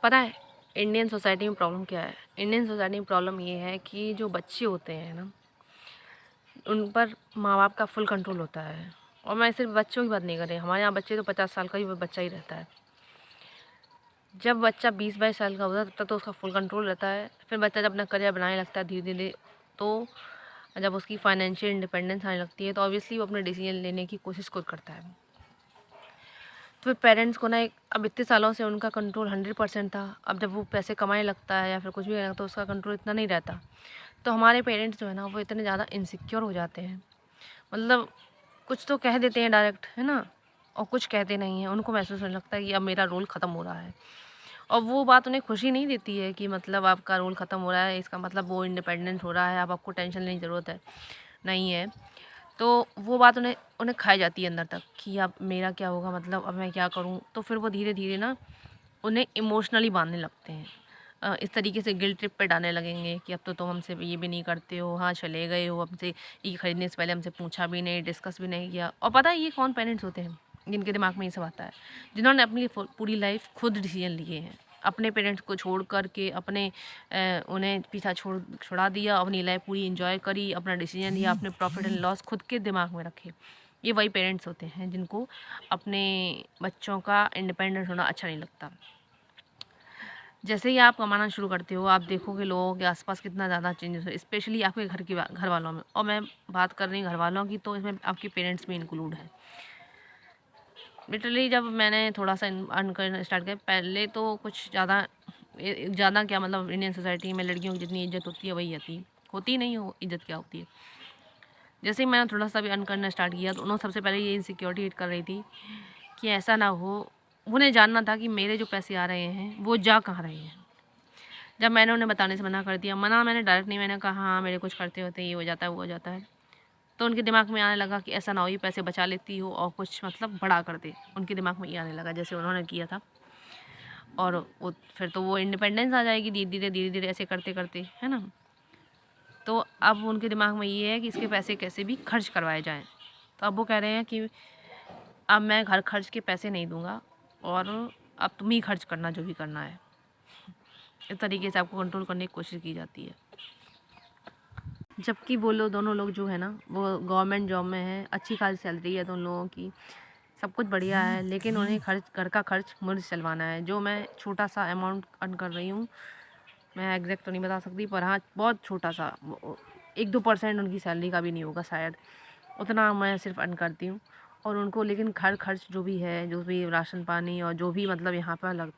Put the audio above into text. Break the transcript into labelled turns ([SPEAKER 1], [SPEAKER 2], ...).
[SPEAKER 1] पता है Indian society में प्रॉब्लम क्या है? इंडियन सोसाइटी में प्रॉब्लम ये है कि जो बच्चे होते हैं ना, उन पर माँ बाप का फुल कंट्रोल होता है। और मैं सिर्फ बच्चों की बात नहीं कर रही, हमारे यहाँ बच्चे तो 50 साल का ही बच्चा ही रहता है। जब बच्चा 20-22 साल का होता है तब तक तो उसका फुल कंट्रोल रहता है। फिर बच्चा जब अपना करियर बनाने लगता है धीरे धीरे, तो जब उसकी फाइनेंशियल इंडिपेंडेंस आने लगती है तो ऑब्वियसली वो अपने डिसीजन लेने की कोशिश खुद करता है। तो फिर पेरेंट्स को ना एक, अब इतने सालों से उनका कंट्रोल 100% था, अब जब वो पैसे कमाने लगता है या फिर कुछ भी करने लगता है तो उसका कंट्रोल इतना नहीं रहता। तो हमारे पेरेंट्स जो है ना वो इतने ज़्यादा इनसिक्योर हो जाते हैं, मतलब कुछ तो कह देते हैं डायरेक्ट, है ना, और कुछ कहते नहीं हैं। उनको महसूस होने लगता है कि अब मेरा रोल ख़त्म हो रहा है, और वो बात उन्हें खुशी नहीं देती है कि मतलब आपका रोल ख़त्म हो रहा है, इसका मतलब वो इंडिपेंडेंट हो रहा है, अब आपको टेंशन लेने की ज़रूरत है नहीं है। तो वो बात उन्हें उन्हें खाई जाती है अंदर तक कि अब मेरा क्या होगा, मतलब अब मैं क्या करूँ। तो फिर वो धीरे धीरे ना उन्हें इमोशनली बांधने लगते हैं, इस तरीके से गिल्ट ट्रिप पे डालने लगेंगे कि अब तो तुम हमसे ये भी नहीं करते हो, हाँ चले गए हो, हमसे ये खरीदने से पहले हमसे पूछा भी नहीं, डिस्कस भी नहीं किया। और पता है ये कौन पेरेंट्स होते हैं जिनके दिमाग में ये सब आता है? जिन्होंने अपनी पूरी लाइफ खुद डिसीजन लिए हैं, अपने पेरेंट्स को छोड़ कर के अपने उन्हें पीछा छुड़ा दिया, अपनी लाइफ पूरी इंजॉय करी, अपना डिसीजन लिया, अपने प्रॉफिट एंड लॉस खुद के दिमाग में रखे। ये वही पेरेंट्स होते हैं जिनको अपने बच्चों का इंडिपेंडेंट होना अच्छा नहीं लगता। जैसे ही आप कमाना शुरू करते हो, आप देखोगे लोगों के आसपास कितना ज़्यादा चेंजेस है, स्पेशली आपके घर वालों में। और मैं बात कर रही हूँ घर वालों की, तो इसमें आपके पेरेंट्स भी इंक्लूड है। लिटरली जब मैंने थोड़ा सा अर्न करना स्टार्ट किया, पहले तो कुछ ज़्यादा क्या, मतलब इंडियन सोसाइटी में लड़कियों की जितनी इज्जत होती है वही होती नहीं हो, इज्जत क्या होती है। जैसे ही मैंने थोड़ा सा भी अर्न करना स्टार्ट किया तो उन्होंने सबसे पहले ये इनसिक्योरिटी हिट कर रही थी कि ऐसा ना हो, उन्हें जानना था कि मेरे जो पैसे आ रहे हैं वो जा कहाँ रहे हैं। जब मैंने उन्हें बताने से मना कर दिया, मना मैंने डायरेक्ट नहीं, मैंने कहा हाँ मेरे कुछ करते होते ये हो जाता है वो हो जाता है, तो उनके दिमाग में आने लगा कि ऐसा ना हो ये पैसे बचा लेती हो और कुछ मतलब बड़ा कर दे। उनके दिमाग में ये आने लगा जैसे उन्होंने किया था। और वो फिर तो वो इंडिपेंडेंस आ जाएगी धीरे धीरे ऐसे करते करते, है ना। तो अब उनके दिमाग में ये है कि इसके पैसे कैसे भी खर्च करवाए जाएँ। तो अब वो कह रहे हैं कि अब मैं घर खर्च के पैसे नहीं दूँगा, और अब तुम ही खर्च करना जो भी करना है। इस तरीके से आपको कंट्रोल करने की कोशिश की जाती है। जबकि वो लोग दोनों लोग जो है ना वो गवर्नमेंट जॉब में हैं, अच्छी खासी सैलरी है दोनों लोगों की, सब कुछ बढ़िया है, लेकिन उन्हें घर का खर्च मुझे चलवाना है। जो मैं छोटा सा अमाउंट अर्न कर रही हूँ, मैं एग्जैक्ट तो नहीं बता सकती, पर हाँ बहुत छोटा सा, 1-2% उनकी सैलरी का भी नहीं होगा शायद, उतना मैं सिर्फ अर्न करती हूँ। और उनको लेकिन घर खर्च जो भी है, जो भी राशन पानी और जो भी मतलब यहाँ पर लगता हो